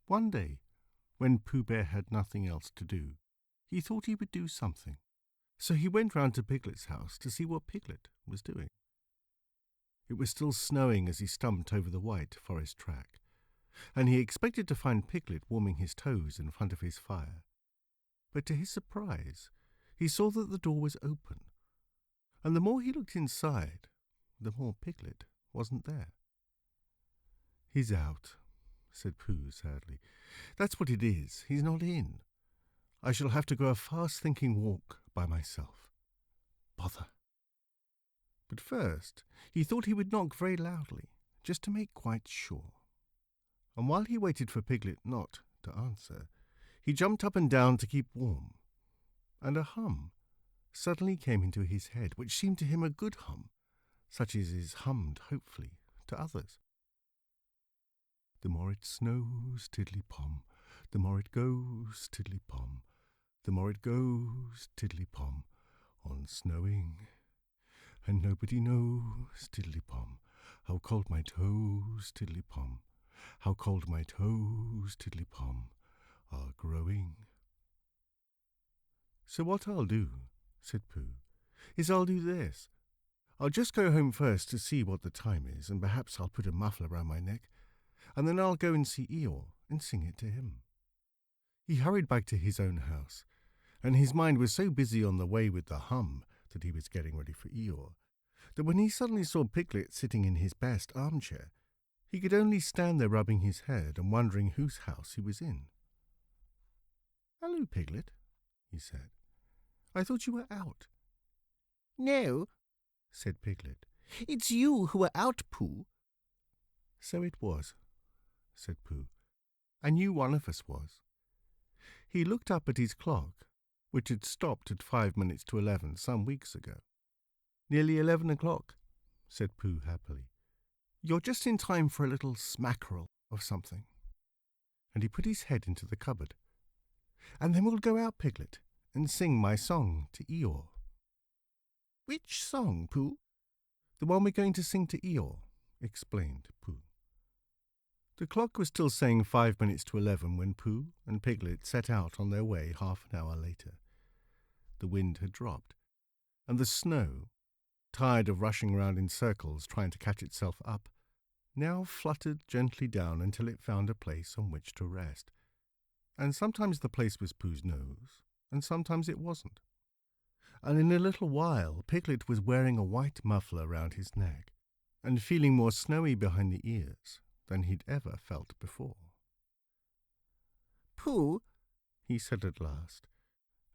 One day, when Pooh Bear had nothing else to do, he thought he would do something. So he went round to Piglet's house to see what Piglet was doing. It was still snowing as he stumped over the white forest track, and he expected to find Piglet warming his toes in front of his fire. But to his surprise, he saw that the door was open, and the more he looked inside, the more Piglet wasn't there. "He's out," said Pooh sadly. "That's what it is. He's not in. I shall have to go a fast-thinking walk by myself. Bother." But first he thought he would knock very loudly, just to make quite sure. And while he waited for Piglet not to answer, he jumped up and down to keep warm. And a hum suddenly came into his head, which seemed to him a good hum, such as is hummed, hopefully, to others. "The more it snows, tiddly-pom, the more it goes, tiddly-pom, the more it goes, tiddly-pom, on snowing. And nobody knows, tiddly-pom, how cold my toes, tiddly-pom, how cold my toes, tiddly-pom, are growing." "So what I'll do," said Pooh, "is I'll do this. I'll just go home first to see what the time is, and perhaps I'll put a muffler round my neck, and then I'll go and see Eeyore and sing it to him." He hurried back to his own house, and his mind was so busy on the way with the hum that he was getting ready for Eeyore, that when he suddenly saw Piglet sitting in his best armchair, he could only stand there rubbing his head and wondering whose house he was in. "Hello, Piglet," he said. "I thought you were out." "No," said Piglet. "It's you who are out, Pooh." "So it was," said Pooh. "I knew one of us was." He looked up at his clock, which had stopped at 5 minutes to 11 some weeks ago. "Nearly 11 o'clock," said Pooh happily. "You're just in time for a little smackerel of something." And he put his head into the cupboard. "And then we'll go out, Piglet, and sing my song to Eeyore." "Which song, Pooh?" "The one we're going to sing to Eeyore," explained Pooh. The clock was still saying 5 minutes to 11 when Pooh and Piglet set out on their way half an hour later. The wind had dropped, and the snow, tired of rushing around in circles trying to catch itself up, now fluttered gently down until it found a place on which to rest. And sometimes the place was Pooh's nose, and sometimes it wasn't. And in a little while Piglet was wearing a white muffler round his neck, and feeling more snowy behind the ears than he'd ever felt before. "Pooh," he said at last,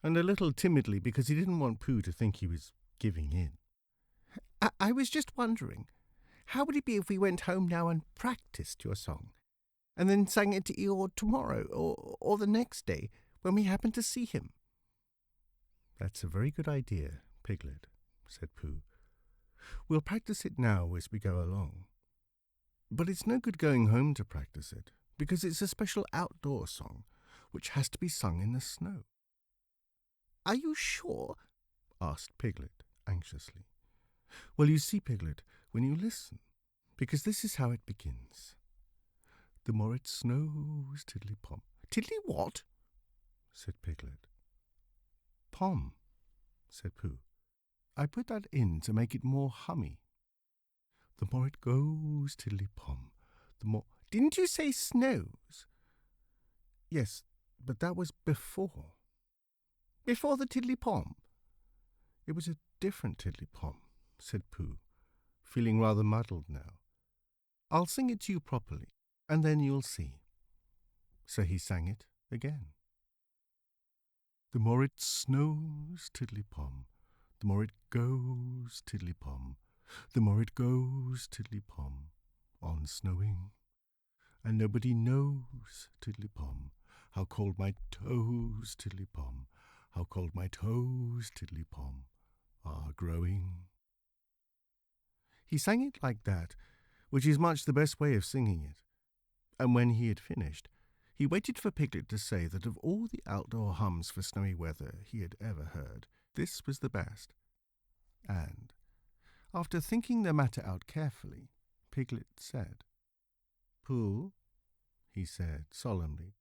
and a little timidly because he didn't want Pooh to think he was giving in. I was just wondering, how would it be if we went home now and practiced your song, and then sang it to Eeyore tomorrow or the next day when we happen to see him?" "That's a very good idea, Piglet," said Pooh. "We'll practice it now as we go along. But it's no good going home to practice it, because it's a special outdoor song, which has to be sung in the snow." "Are you sure?" asked Piglet anxiously. "Well, you see, Piglet, when you listen, because this is how it begins. The more it snows, tiddly-pom." "Tiddly what?" said Piglet. "Pom," said Pooh. "I put that in to make it more hummy. The more it goes, tiddly-pom, the more—" "Didn't you say snows?" "Yes, but that was before." "Before the tiddly-pom?" "It was a different tiddly-pom," said Pooh, feeling rather muddled now. "I'll sing it to you properly, and then you'll see." So he sang it again. The more it snows, tiddly-pom, the more it goes, tiddly-pom, the more it goes, tiddly-pom, on snowing. And nobody knows, tiddly-pom, how cold my toes, tiddly-pom, how cold my toes, tiddly-pom, are growing. He sang it like that, which is much the best way of singing it. And when he had finished, he waited for Piglet to say that of all the outdoor hums for snowy weather he had ever heard, this was the best. And, after thinking the matter out carefully, Piglet said, "Pooh, he said solemnly.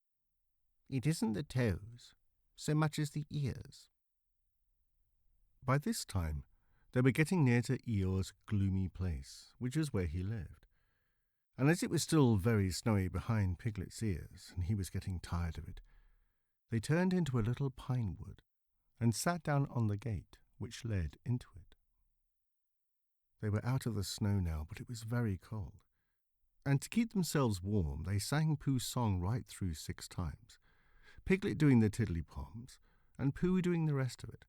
"It isn't the toes so much as the ears." By this time, they were getting near to Eeyore's gloomy place, which was where he lived. And as it was still very snowy behind Piglet's ears, and he was getting tired of it, they turned into a little pine wood and sat down on the gate which led into it. They were out of the snow now, but it was very cold. And to keep themselves warm, they sang Pooh's song right through 6 times, Piglet doing the tiddly-poms, and Pooh doing the rest of it,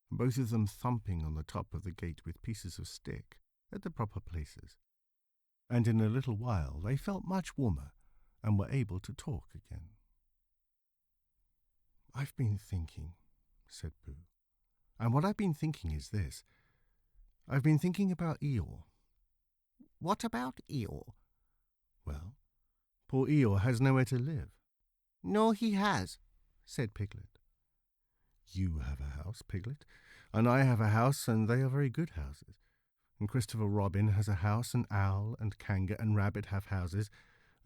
and both of them thumping on the top of the gate with pieces of stick at the proper places. And in a little while they felt much warmer and were able to talk again. "I've been thinking," said Pooh, "and what I've been thinking is this. I've been thinking about Eeyore." "What about Eeyore?" "Well, poor Eeyore has nowhere to live." "No, he has," said Piglet. "You have a house, Piglet, and I have a house, and they are very good houses. And Christopher Robin has a house, and Owl and Kanga and Rabbit have houses,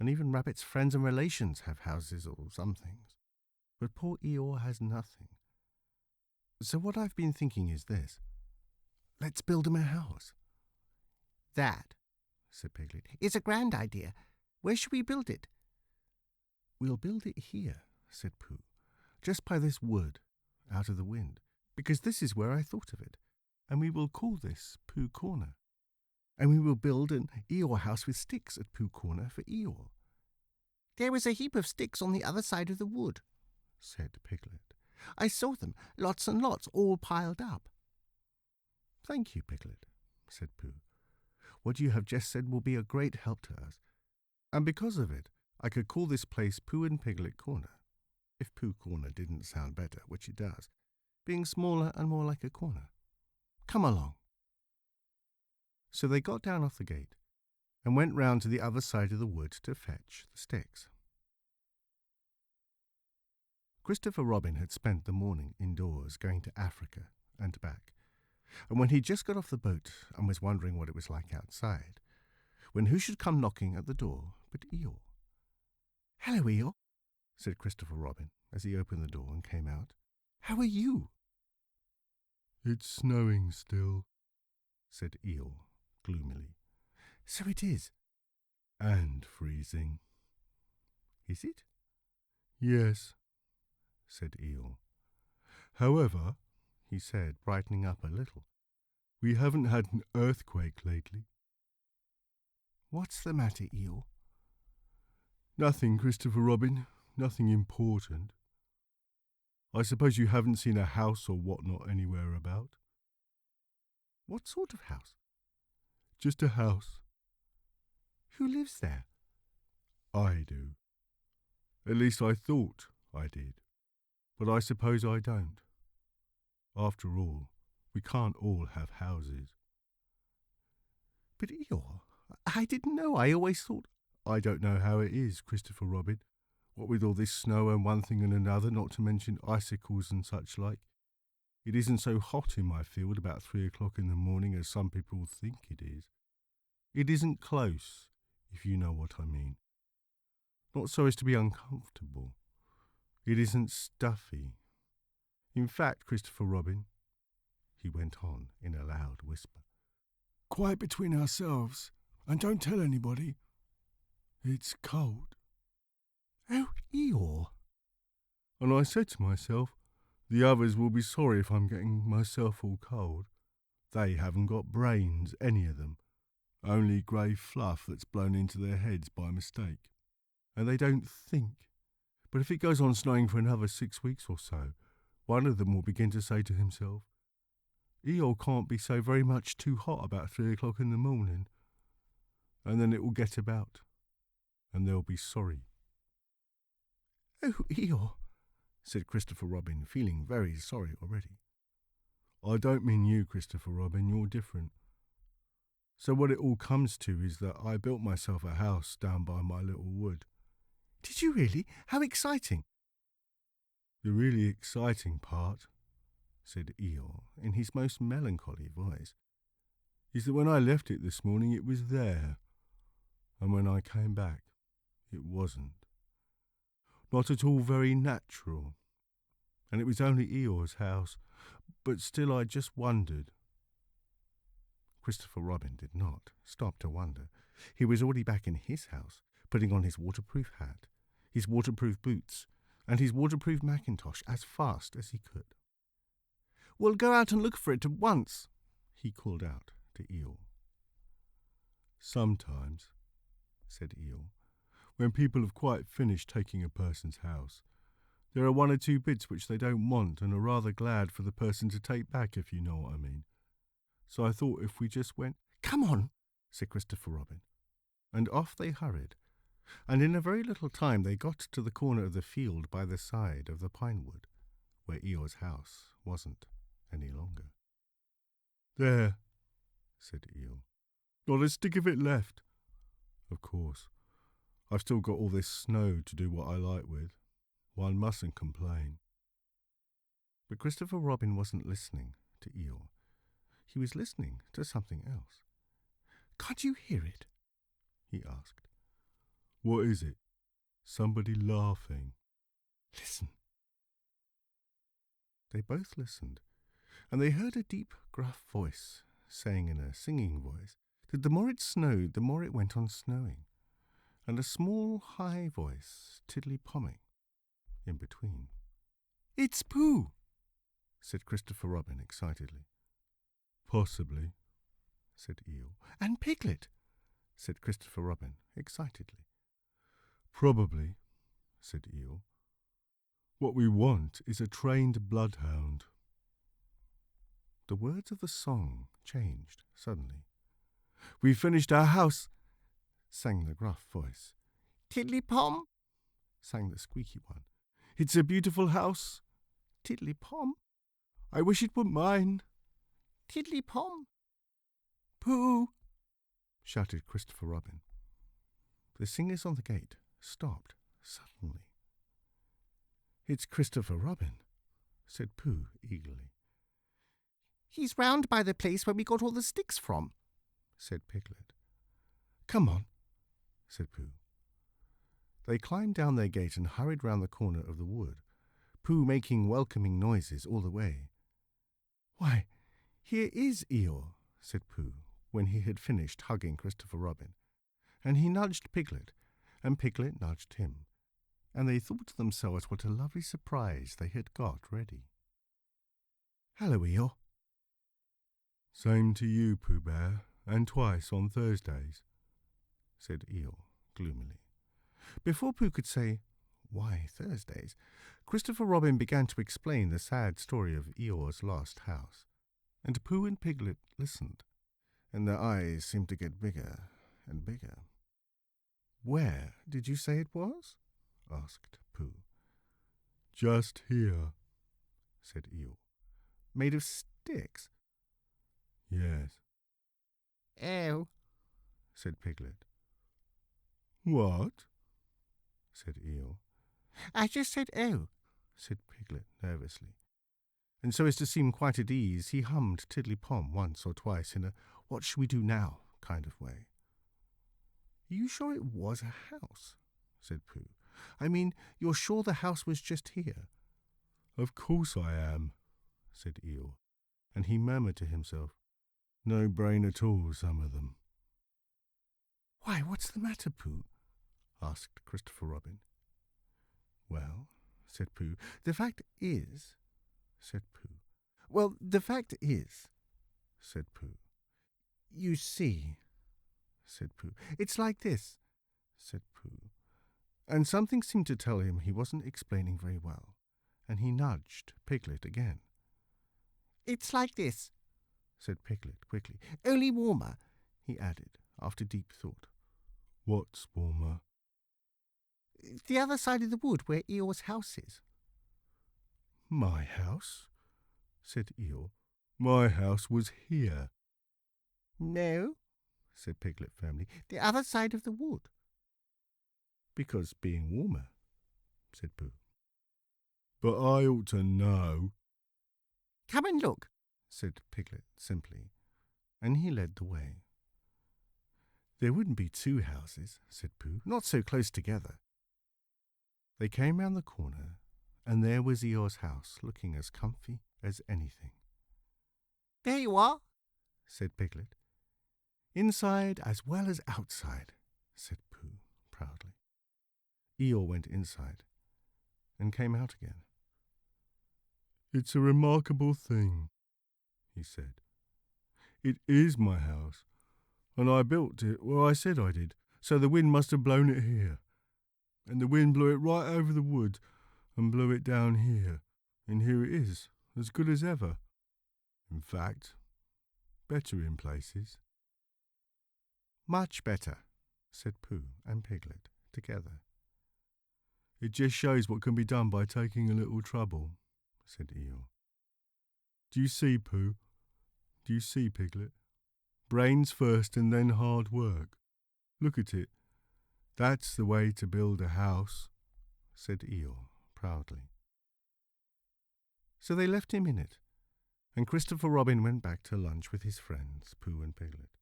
and even Rabbit's friends and relations have houses or some things. But poor Eeyore has nothing. So what I've been thinking is this. Let's build him a house." "That," said Piglet, "is a grand idea. Where shall we build it?" "We'll build it here," said Pooh, "just by this wood, out of the wind, because this is where I thought of it, and we will call this Pooh Corner. And we will build an Eeyore house with sticks at Pooh Corner for Eeyore." "There was a heap of sticks on the other side of the wood," said Piglet. "I saw them, lots and lots, all piled up." "Thank you, Piglet," said Pooh. "What you have just said will be a great help to us, and because of it I could call this place Pooh and Piglet Corner, if Pooh Corner didn't sound better, which it does, being smaller and more like a corner. Come along." So they got down off the gate and went round to the other side of the wood to fetch the sticks. Christopher Robin had spent the morning indoors going to Africa and back, and when he'd just got off the boat and was wondering what it was like outside, when who should come knocking at the door but Eeyore. "Hello, Eeyore," said Christopher Robin as he opened the door and came out. "How are you?" "It's snowing still," said Eeyore gloomily. "So it is." "And freezing." "Is it?" "Yes," said Eeyore. "However," he said, brightening up a little, "we haven't had an earthquake lately." "What's the matter, Eeyore?" "Nothing, Christopher Robin, nothing important. I suppose you haven't seen a house or whatnot anywhere about?" "What sort of house?" "Just a house." "Who lives there?" "I do. At least I thought I did, but I suppose I don't. After all, we can't all have houses." "But Eeyore, I didn't know. I always thought—" "I don't know how it is, Christopher Robin, what with all this snow and one thing and another, not to mention icicles and such like. It isn't so hot in my field about 3 o'clock in the morning as some people think it is. It isn't close, if you know what I mean. Not so as to be uncomfortable. It isn't stuffy. In fact, Christopher Robin," he went on in a loud whisper, "quite between ourselves, and don't tell anybody, it's cold." "Oh, Eeyore." And I said to myself, the others will be sorry if I'm getting myself all cold. They haven't got brains, any of them, only grey fluff that's blown into their heads by mistake. And they don't think. But if it goes on snowing for another 6 weeks or so, one of them will begin to say to himself, Eeyore can't be so very much too hot about 3 o'clock in the morning. And then it will get about, and they'll be sorry. "Oh, Eeyore," said Christopher Robin, feeling very sorry already. "I don't mean you, Christopher Robin, you're different. So what it all comes to is that I built myself a house down by my little wood." "Did you really? How exciting!" "The really exciting part," said Eeyore in his most melancholy voice, "is that when I left it this morning it was there, and when I came back it wasn't." not at all very natural. And it was only Eeyore's house, but still I just wondered. Christopher Robin did not stop to wonder. He was already back in his house, putting on his waterproof hat, his waterproof boots, and his waterproof mackintosh as fast as he could. "We'll go out and look for it at once," he called out to Eeyore. "Sometimes," said Eeyore, "when people have quite finished taking a person's house, there are one or two bits which they don't want and are rather glad for the person to take back, if you know what I mean. So I thought if we just went—" "Come on," said Christopher Robin. And off they hurried, and in a very little time they got to the corner of the field by the side of the pine wood, where Eeyore's house wasn't any longer. "There," said Eeyore. "Not a stick of it left. Of course, I've still got all this snow to do what I like with. One mustn't complain." But Christopher Robin wasn't listening to Eeyore. He was listening to something else. "Can't you hear it?" he asked. "What is it? Somebody laughing?" "Listen." They both listened, and they heard a deep, gruff voice saying in a singing voice that the more it snowed, the more it went on snowing, and a small, high voice tiddly-pomming in between. "It's Pooh," said Christopher Robin excitedly. "Possibly," said Eeyore. "And Piglet," said Christopher Robin excitedly. "Probably," said Eeyore. "What we want is a trained bloodhound." The words of the song changed suddenly. "We've finished our house," sang the gruff voice. "Tiddly-pom," sang the squeaky one. "It's a beautiful house." "Tiddly-pom." "I wish it were mine." "Tiddly-pom." "Pooh!" shouted Christopher Robin. The singers on the gate stopped suddenly. "It's Christopher Robin," said Pooh eagerly. "He's round by the place where we got all the sticks from," said Piglet. "Come on," said Pooh. They climbed down their gate and hurried round the corner of the wood, Pooh making welcoming noises all the way. "Why, here is Eeyore," said Pooh, when he had finished hugging Christopher Robin, and he nudged Piglet, and Piglet nudged him, and they thought to themselves what a lovely surprise they had got ready. "Hello, Eeyore." "Same to you, Pooh Bear, and twice on Thursdays," said Eeyore gloomily. Before Pooh could say, "Why Thursdays?" Christopher Robin began to explain the sad story of Eeyore's lost house, and Pooh and Piglet listened, and their eyes seemed to get bigger and bigger. "Where did you say it was?" asked Pooh. "Just here," said Eeyore. "Made of sticks?" "Yes." "Oh," said Piglet. "What?" said Eeyore. "I just said oh," said Piglet nervously. And so as to seem quite at ease, he hummed Tiddly-Pom once or twice in a what shall we do now kind of way. "Are you sure it was a house?" said Pooh. "I mean, you're sure the house was just here?" "Of course I am," said Eeyore, and he murmured to himself, "No brain at all, some of them." "Why, what's the matter, Pooh?" asked Christopher Robin. "Well," said Pooh, "the fact is," said Pooh. "Well, the fact is," said Pooh. "You see," said Pooh. "It's like this," said Pooh. And something seemed to tell him he wasn't explaining very well, and he nudged Piglet again. "It's like this," said Piglet quickly. "Only warmer," he added, after deep thought. "What's warmer?" "The other side of the wood where Eeyore's house is." "My house?" said Eeyore. "My house was here." "No," said Piglet firmly, "the other side of the wood." "Because being warmer," said Pooh. "But I ought to know." "Come and look," said Piglet simply, and he led the way. "There wouldn't be two houses," said Pooh, "not so close together." They came round the corner, and there was Eeyore's house, looking as comfy as anything. "There you are," said Piglet. "Inside as well as outside," said Pooh proudly. Eeyore went inside and came out again. "It's a remarkable thing," he said. "It is my house, and I built it where I said I did, so the wind must have blown it here. And the wind blew it right over the wood and blew it down here, and here it is, as good as ever. In fact, better in places." "Much better," said Pooh and Piglet together. "It just shows what can be done by taking a little trouble," said Eeyore. "Do you see, Pooh? Do you see, Piglet? Brains first and then hard work. Look at it. That's the way to build a house," said Eeyore proudly. So they left him in it, and Christopher Robin went back to lunch with his friends, Pooh and Piglet.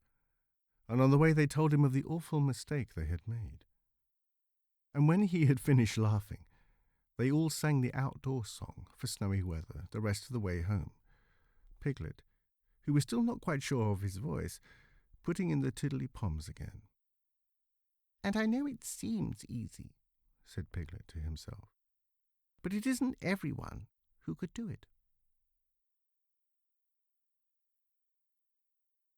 And on the way they told him of the awful mistake they had made. And when he had finished laughing, they all sang the outdoor song for snowy weather the rest of the way home. Piglet, who was still not quite sure of his voice, putting in the tiddly-poms again. "And I know it seems easy," said Piglet to himself, "but it isn't everyone who could do it."